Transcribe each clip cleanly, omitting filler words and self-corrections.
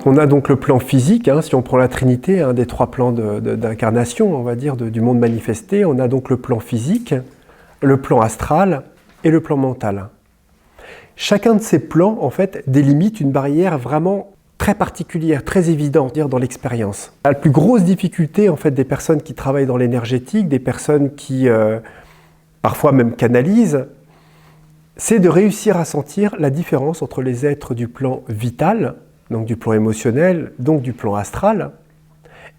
On a donc le plan physique, hein, si on prend la Trinité, un des trois plans d'incarnation, on va dire, du monde manifesté. On a donc le plan physique, le plan astral et le plan mental. Chacun de ces plans, en fait, délimite une barrière vraiment très particulière, très évidente dans l'expérience. La plus grosse difficulté, en fait, des personnes qui travaillent dans l'énergétique, des personnes qui, parfois même canalisent, c'est de réussir à sentir la différence entre les êtres du plan vital, donc du plan émotionnel, donc du plan astral,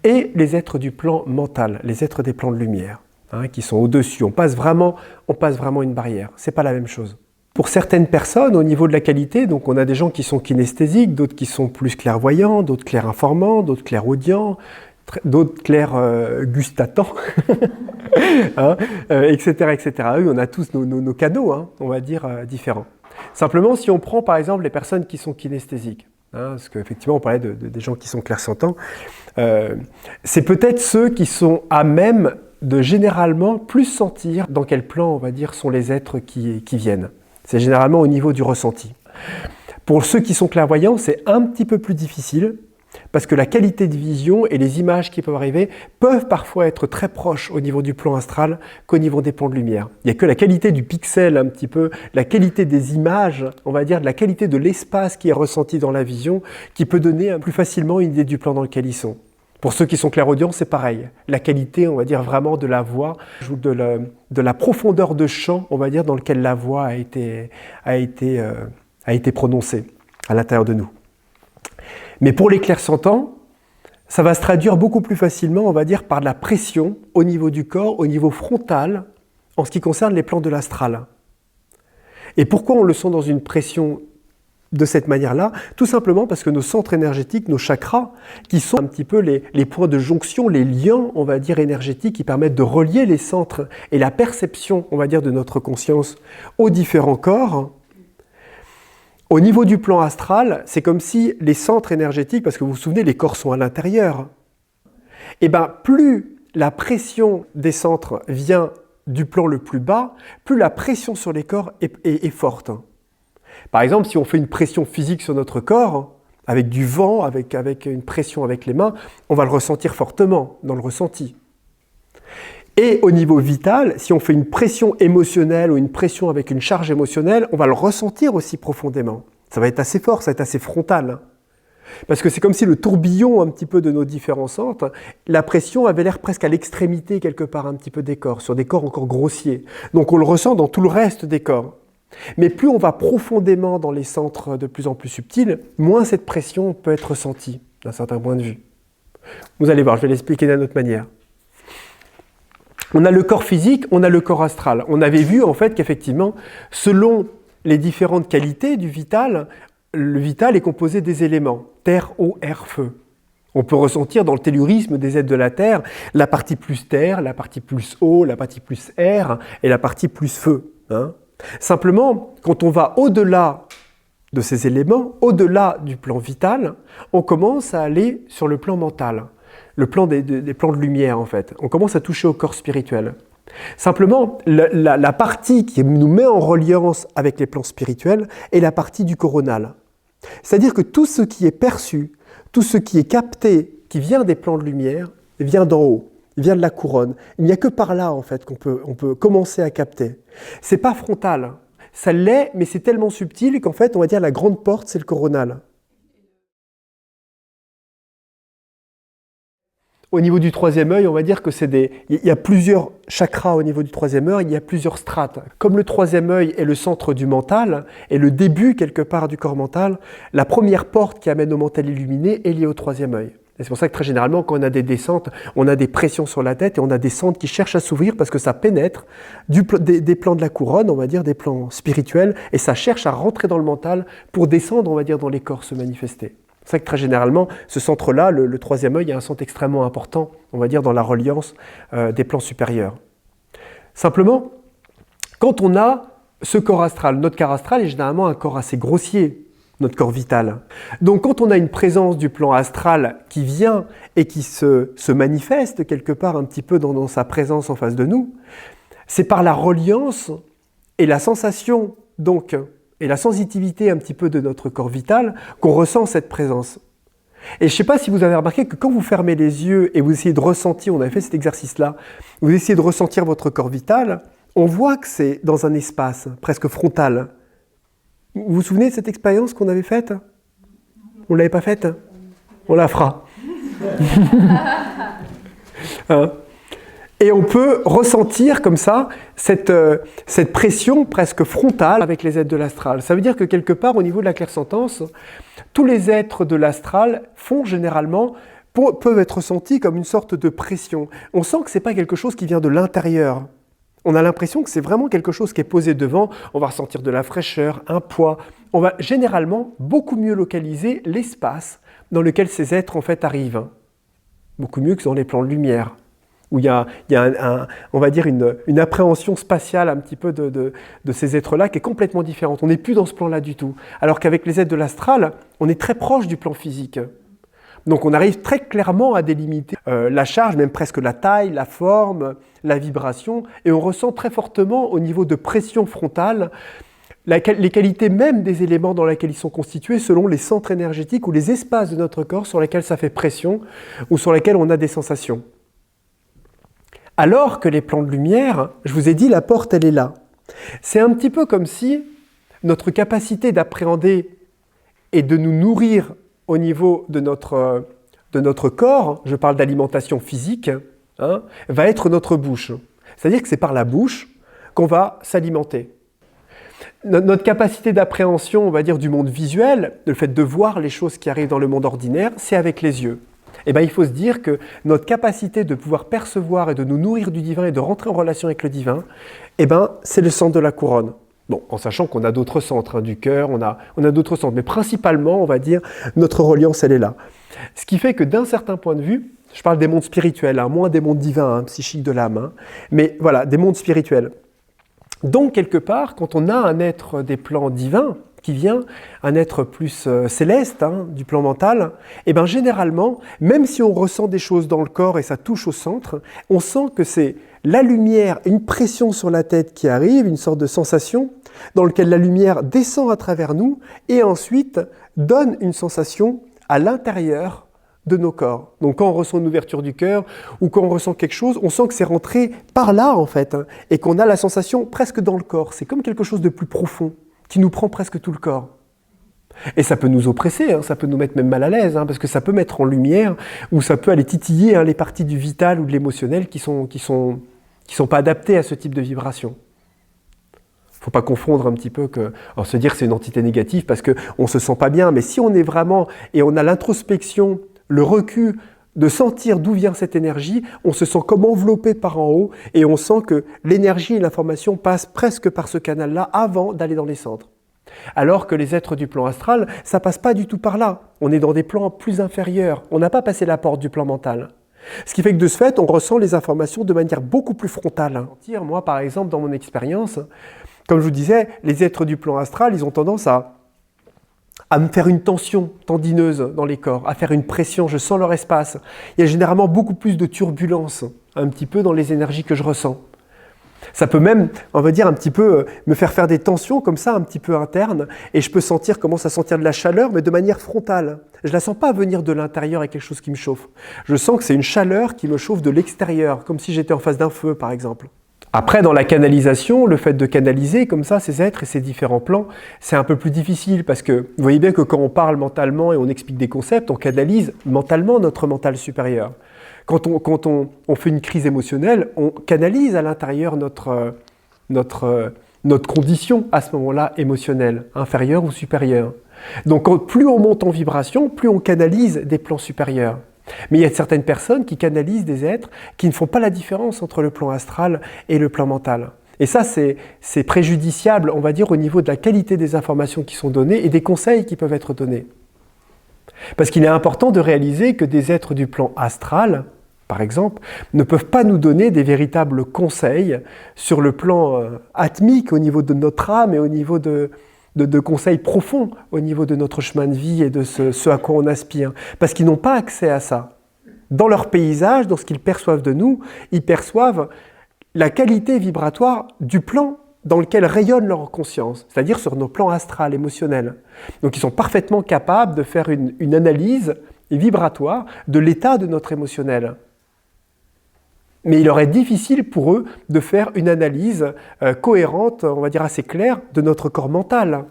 et les êtres du plan mental, les êtres des plans de lumière, hein, qui sont au-dessus. On passe vraiment une barrière. C'est pas la même chose. Pour certaines personnes, au niveau de la qualité, donc on a des gens qui sont kinesthésiques, d'autres qui sont plus clairvoyants, d'autres clairinformants, d'autres clairaudients, d'autres clairgustatants, hein, etc., etc. Eux, on a tous nos canaux, hein, on va dire, différents. Simplement, si on prend par exemple les personnes qui sont kinesthésiques, hein, parce qu'effectivement on parlait des gens qui sont clairsentants, c'est peut-être ceux qui sont à même de généralement plus sentir dans quel plan, on va dire, sont les êtres qui viennent. C'est généralement au niveau du ressenti. Pour ceux qui sont clairvoyants, c'est un petit peu plus difficile, parce que la qualité de vision et les images qui peuvent arriver peuvent parfois être très proches au niveau du plan astral qu'au niveau des plans de lumière. Il n'y a que la qualité du pixel un petit peu, la qualité des images, on va dire, la qualité de l'espace qui est ressenti dans la vision, qui peut donner plus facilement une idée du plan dans lequel ils sont. Pour ceux qui sont clairaudients, c'est pareil. La qualité, on va dire, vraiment de la voix, ou de la profondeur de chant, on va dire, dans lequel la voix a été prononcée à l'intérieur de nous. Mais pour les clairsentants, ça va se traduire beaucoup plus facilement, on va dire, par de la pression au niveau du corps, au niveau frontal, en ce qui concerne les plans de l'astral. Et pourquoi on le sent dans une pression de cette manière-là? Tout simplement parce que nos centres énergétiques, nos chakras, qui sont un petit peu les points de jonction, les liens, on va dire, énergétiques qui permettent de relier les centres et la perception, on va dire, de notre conscience aux différents corps. Au niveau du plan astral, c'est comme si les centres énergétiques, parce que vous vous souvenez, les corps sont à l'intérieur, et bien plus la pression des centres vient du plan le plus bas, plus la pression sur les corps est forte. Par exemple, si on fait une pression physique sur notre corps, avec du vent, avec une pression avec les mains, on va le ressentir fortement dans le ressenti. Et au niveau vital, si on fait une pression émotionnelle ou une pression avec une charge émotionnelle, on va le ressentir aussi profondément. Ça va être assez fort, ça va être assez frontal. Parce que c'est comme si le tourbillon un petit peu de nos différents centres, la pression avait l'air presque à l'extrémité quelque part un petit peu des corps, sur des corps encore grossiers. Donc on le ressent dans tout le reste des corps. Mais plus on va profondément dans les centres de plus en plus subtils, moins cette pression peut être ressentie d'un certain point de vue. Vous allez voir, je vais l'expliquer d'une autre manière. On a le corps physique, on a le corps astral. On avait vu en fait qu'effectivement, selon les différentes qualités du vital, le vital est composé des éléments, terre, eau, air, feu. On peut ressentir dans le tellurisme des êtres de la Terre la partie plus terre, la partie plus eau, la partie plus air et la partie plus feu. Hein. Simplement, quand on va au-delà de ces éléments, au-delà du plan vital, on commence à aller sur le plan mental, le plan des plans de lumière en fait. On commence à toucher au corps spirituel. Simplement, la partie qui nous met en reliance avec les plans spirituels est la partie du coronal. C'est-à-dire que tout ce qui est perçu, tout ce qui est capté, qui vient des plans de lumière, vient d'en haut. Il vient de la couronne. Il n'y a que par là, en fait, qu'on peut commencer à capter. C'est pas frontal. Ça l'est, mais c'est tellement subtil qu'en fait, on va dire la grande porte, c'est le coronal. Au niveau du troisième œil, on va dire que il y a plusieurs chakras au niveau du troisième œil, il y a plusieurs strates. Comme le troisième œil est le centre du mental, et le début, quelque part, du corps mental, la première porte qui amène au mental illuminé est liée au troisième œil. Et c'est pour ça que très généralement, quand on a des descentes, on a des pressions sur la tête et on a des centres qui cherchent à s'ouvrir parce que ça pénètre des plans de la couronne, on va dire, des plans spirituels, et ça cherche à rentrer dans le mental pour descendre, on va dire, dans les corps, se manifester. C'est pour ça que très généralement, ce centre-là, le troisième œil, est un centre extrêmement important, on va dire, dans la reliance des plans supérieurs. Simplement, quand on a ce corps astral, notre corps astral est généralement un corps assez grossier, notre corps vital. Donc quand on a une présence du plan astral qui vient et qui se manifeste quelque part un petit peu dans sa présence en face de nous, c'est par la reliance et la sensation donc et la sensitivité un petit peu de notre corps vital qu'on ressent cette présence. Et je ne sais pas si vous avez remarqué que quand vous fermez les yeux et vous essayez de ressentir, on avait fait cet exercice-là, vous essayez de ressentir votre corps vital, on voit que c'est dans un espace presque frontal. Vous vous souvenez de cette expérience qu'on avait faite? On ne l'avait pas faite? On la fera. Hein? Et on peut ressentir comme ça cette pression presque frontale avec les êtres de l'astral. Ça veut dire que quelque part, au niveau de la clairsentence, tous les êtres de l'astral peuvent être ressentis comme une sorte de pression. On sent que ce n'est pas quelque chose qui vient de l'intérieur. On a l'impression que c'est vraiment quelque chose qui est posé devant. On va ressentir de la fraîcheur, un poids. On va généralement beaucoup mieux localiser l'espace dans lequel ces êtres en fait arrivent. Beaucoup mieux que dans les plans de lumière, où il y a on va dire une appréhension spatiale un petit peu de ces êtres-là qui est complètement différente. On n'est plus dans ce plan-là du tout. Alors qu'avec les êtres de l'astral, on est très proche du plan physique. Donc on arrive très clairement à délimiter la charge, même presque la taille, la forme, la vibration, et on ressent très fortement au niveau de pression frontale les qualités même des éléments dans lesquels ils sont constitués selon les centres énergétiques ou les espaces de notre corps sur lesquels ça fait pression ou sur lesquels on a des sensations. Alors que les plans de lumière, je vous ai dit, la porte, elle est là. C'est un petit peu comme si notre capacité d'appréhender et de nous nourrir au niveau de notre corps, je parle d'alimentation physique, va être notre bouche. C'est-à-dire que c'est par la bouche qu'on va s'alimenter. Notre capacité d'appréhension, on va dire, du monde visuel, le fait de voir les choses qui arrivent dans le monde ordinaire, c'est avec les yeux. Eh bien, il faut se dire que notre capacité de pouvoir percevoir et de nous nourrir du divin et de rentrer en relation avec le divin, eh ben, c'est le centre de la couronne. Bon, en sachant qu'on a d'autres centres, du cœur, on a d'autres centres, mais principalement, on va dire, notre reliance, elle est là. Ce qui fait que d'un certain point de vue, je parle des mondes spirituels, moins des mondes divins, psychiques de l'âme, mais voilà, des mondes spirituels. Donc, quelque part, quand on a un être des plans divins, qui vient, un être plus céleste, du plan mental, et bien généralement, même si on ressent des choses dans le corps et ça touche au centre, on sent que c'est la lumière, une pression sur la tête qui arrive, une sorte de sensation dans laquelle la lumière descend à travers nous et ensuite donne une sensation à l'intérieur de nos corps. Donc quand on ressent une ouverture du cœur ou quand on ressent quelque chose, on sent que c'est rentré par là en fait et qu'on a la sensation presque dans le corps. C'est comme quelque chose de plus profond qui nous prend presque tout le corps. Et ça peut nous oppresser, ça peut nous mettre même mal à l'aise, parce que ça peut mettre en lumière ou ça peut aller titiller les parties du vital ou de l'émotionnel qui sont pas adaptées à ce type de vibration. Il ne faut pas confondre un petit peu se dire que c'est une entité négative parce qu'on ne se sent pas bien, mais si on est vraiment, et on a l'introspection, le recul de sentir d'où vient cette énergie, on se sent comme enveloppé par en haut et on sent que l'énergie et l'information passent presque par ce canal-là avant d'aller dans les centres. Alors que les êtres du plan astral, ça passe pas du tout par là. On est dans des plans plus inférieurs. On n'a pas passé la porte du plan mental. Ce qui fait que de ce fait, on ressent les informations de manière beaucoup plus frontale. Moi, par exemple, dans mon expérience, comme je vous disais, les êtres du plan astral, ils ont tendance à me faire une tension tendineuse dans les corps, à faire une pression, je sens leur espace. Il y a généralement beaucoup plus de turbulence, un petit peu dans les énergies que je ressens. Ça peut même, on va dire, un petit peu me faire des tensions comme ça, un petit peu internes, et je peux commence à sentir de la chaleur, mais de manière frontale. Je ne la sens pas venir de l'intérieur avec quelque chose qui me chauffe. Je sens que c'est une chaleur qui me chauffe de l'extérieur, comme si j'étais en face d'un feu, par exemple. Après, dans la canalisation, le fait de canaliser comme ça ces êtres et ces différents plans, c'est un peu plus difficile parce que vous voyez bien que quand on parle mentalement et on explique des concepts, on canalise mentalement notre mental supérieur. Quand on fait une crise émotionnelle, on canalise à l'intérieur notre condition à ce moment-là émotionnelle, inférieure ou supérieure. Donc plus on monte en vibration, plus on canalise des plans supérieurs. Mais il y a certaines personnes qui canalisent des êtres qui ne font pas la différence entre le plan astral et le plan mental. Et ça, c'est préjudiciable, on va dire, au niveau de la qualité des informations qui sont données et des conseils qui peuvent être donnés. Parce qu'il est important de réaliser que des êtres du plan astral, par exemple, ne peuvent pas nous donner des véritables conseils sur le plan atmique, au niveau de notre âme et au niveau de conseils profonds au niveau de notre chemin de vie et de ce à quoi on aspire. Parce qu'ils n'ont pas accès à ça. Dans leur paysage, dans ce qu'ils perçoivent de nous, ils perçoivent la qualité vibratoire du plan dans lequel rayonne leur conscience, c'est-à-dire sur nos plans astral, émotionnels. Donc ils sont parfaitement capables de faire une analyse et vibratoire de l'état de notre émotionnel. Mais il leur est difficile pour eux de faire une analyse cohérente, on va dire assez claire, de notre corps mental.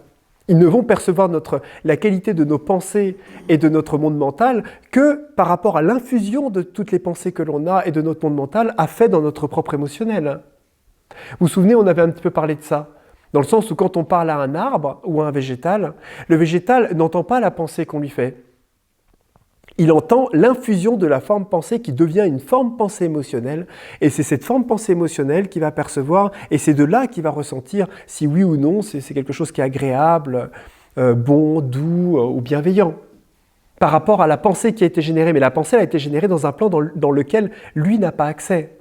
Ils ne vont percevoir la qualité de nos pensées et de notre monde mental que par rapport à l'infusion de toutes les pensées que l'on a et de notre monde mental a fait dans notre propre émotionnel. Vous vous souvenez, on avait un petit peu parlé de ça, dans le sens où quand on parle à un arbre ou à un végétal, le végétal n'entend pas la pensée qu'on lui fait. Il entend l'infusion de la forme pensée qui devient une forme pensée émotionnelle, et c'est cette forme pensée émotionnelle qu'il va percevoir, et c'est de là qu'il va ressentir si oui ou non c'est quelque chose qui est agréable, bon, doux ou bienveillant. Par rapport à la pensée qui a été générée, mais la pensée a été générée dans un plan dans lequel lui n'a pas accès.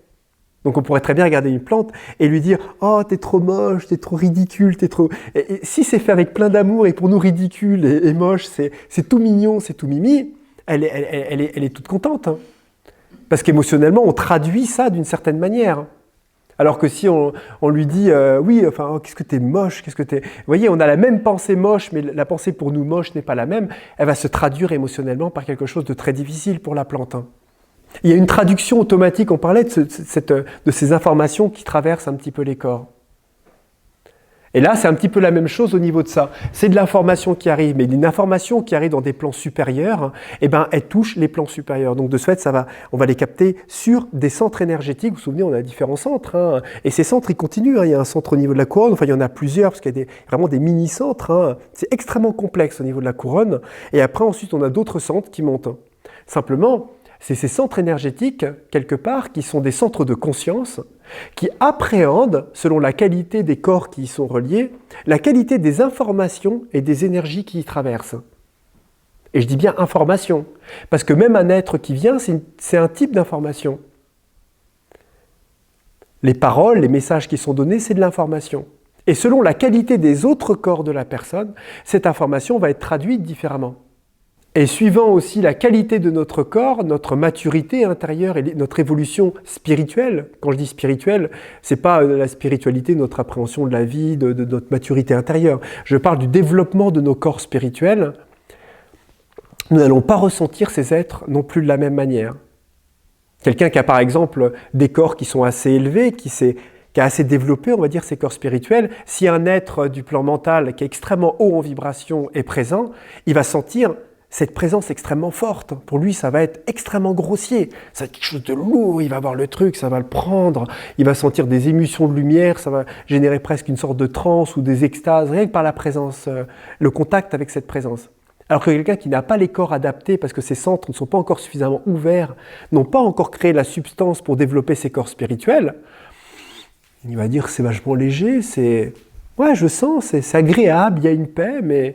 Donc on pourrait très bien regarder une plante et lui dire « Oh, t'es trop moche, t'es trop ridicule, t'es trop… » Et si c'est fait avec plein d'amour et pour nous ridicule et moche, c'est tout mignon, c'est tout mimi, elle est toute contente. Hein. Parce qu'émotionnellement, on traduit ça d'une certaine manière. Alors que si on lui dit oui, enfin, oh, qu'est-ce que t'es moche, qu'est-ce que t'es… Vous voyez, on a la même pensée moche, mais la pensée pour nous moche n'est pas la même. Elle va se traduire émotionnellement par quelque chose de très difficile pour la plante. Hein. Il y a une traduction automatique, on parlait de ces informations qui traversent un petit peu les corps. Et là, c'est un petit peu la même chose au niveau de ça. C'est de l'information qui arrive, mais une information qui arrive dans des plans supérieurs, eh ben, elle touche les plans supérieurs. Donc de ce fait, on va les capter sur des centres énergétiques. Vous vous souvenez, on a différents centres, hein, et ces centres, ils continuent. Hein. Il y a un centre au niveau de la couronne, enfin il y en a plusieurs, parce qu'il y a vraiment des mini-centres. Hein. C'est extrêmement complexe au niveau de la couronne. Et après, ensuite, on a d'autres centres qui montent. Simplement, c'est ces centres énergétiques, quelque part, qui sont des centres de conscience, qui appréhendent, selon la qualité des corps qui y sont reliés, la qualité des informations et des énergies qui y traversent. Et je dis bien information, parce que même un être qui vient, c'est un type d'information. Les paroles, les messages qui sont donnés, c'est de l'information. Et selon la qualité des autres corps de la personne, cette information va être traduite différemment. Et suivant aussi la qualité de notre corps, notre maturité intérieure et notre évolution spirituelle, quand je dis spirituelle, c'est pas la spiritualité, notre appréhension de la vie, de notre maturité intérieure. Je parle du développement de nos corps spirituels. Nous n'allons pas ressentir ces êtres non plus de la même manière. Quelqu'un qui a par exemple des corps qui sont assez élevés, qui a assez développé, on va dire, ses corps spirituels, si un être du plan mental qui est extrêmement haut en vibration est présent, il va sentir cette présence extrêmement forte. Pour lui, ça va être extrêmement grossier. Ça va être quelque chose de lourd, il va voir le truc, ça va le prendre, il va sentir des émulsions de lumière, ça va générer presque une sorte de transe ou des extases, rien que par la présence, le contact avec cette présence. Alors que quelqu'un qui n'a pas les corps adaptés, parce que ses centres ne sont pas encore suffisamment ouverts, n'ont pas encore créé la substance pour développer ses corps spirituels, il va dire c'est vachement léger, ouais, je sens, c'est agréable, il y a une paix, mais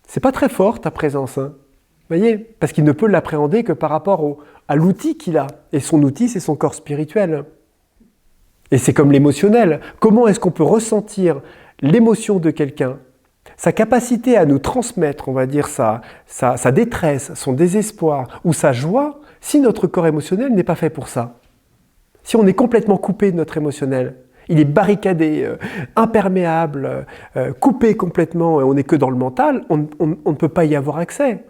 c'est pas très fort ta présence. Hein. Vous voyez, parce qu'il ne peut l'appréhender que par rapport à l'outil qu'il a. Et son outil, c'est son corps spirituel. Et c'est comme l'émotionnel. Comment est-ce qu'on peut ressentir l'émotion de quelqu'un, sa capacité à nous transmettre, on va dire, sa détresse, son désespoir ou sa joie, si notre corps émotionnel n'est pas fait pour ça? Si on est complètement coupé de notre émotionnel, il est barricadé, imperméable, coupé complètement, et on n'est que dans le mental, on ne peut pas y avoir accès.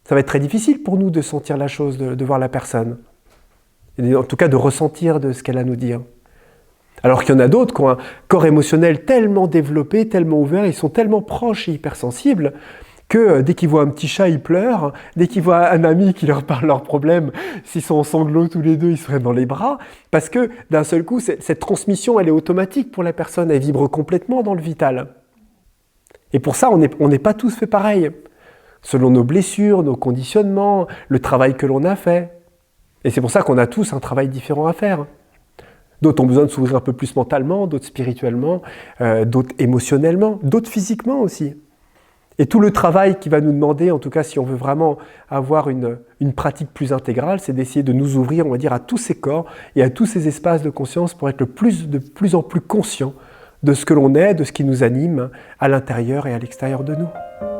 Ça va être très difficile pour nous de sentir la chose, de voir la personne. Et en tout cas, de ressentir de ce qu'elle a à nous dire. Alors qu'il y en a d'autres qui ont un corps émotionnel tellement développé, tellement ouvert, ils sont tellement proches et hypersensibles, que dès qu'ils voient un petit chat, ils pleurent. Dès qu'ils voient un ami qui leur parle leurs problèmes, s'ils sont en sanglots tous les deux, ils seraient dans les bras. Parce que d'un seul coup, cette transmission, elle est automatique pour la personne. Elle vibre complètement dans le vital. Et pour ça, on n'est pas tous fait pareil. Selon nos blessures, nos conditionnements, le travail que l'on a fait. Et c'est pour ça qu'on a tous un travail différent à faire. D'autres ont besoin de s'ouvrir un peu plus mentalement, d'autres spirituellement, d'autres émotionnellement, d'autres physiquement aussi. Et tout le travail qui va nous demander, en tout cas si on veut vraiment avoir une pratique plus intégrale, c'est d'essayer de nous ouvrir, on va dire, à tous ces corps et à tous ces espaces de conscience pour être de plus en plus conscient de ce que l'on est, de ce qui nous anime à l'intérieur et à l'extérieur de nous.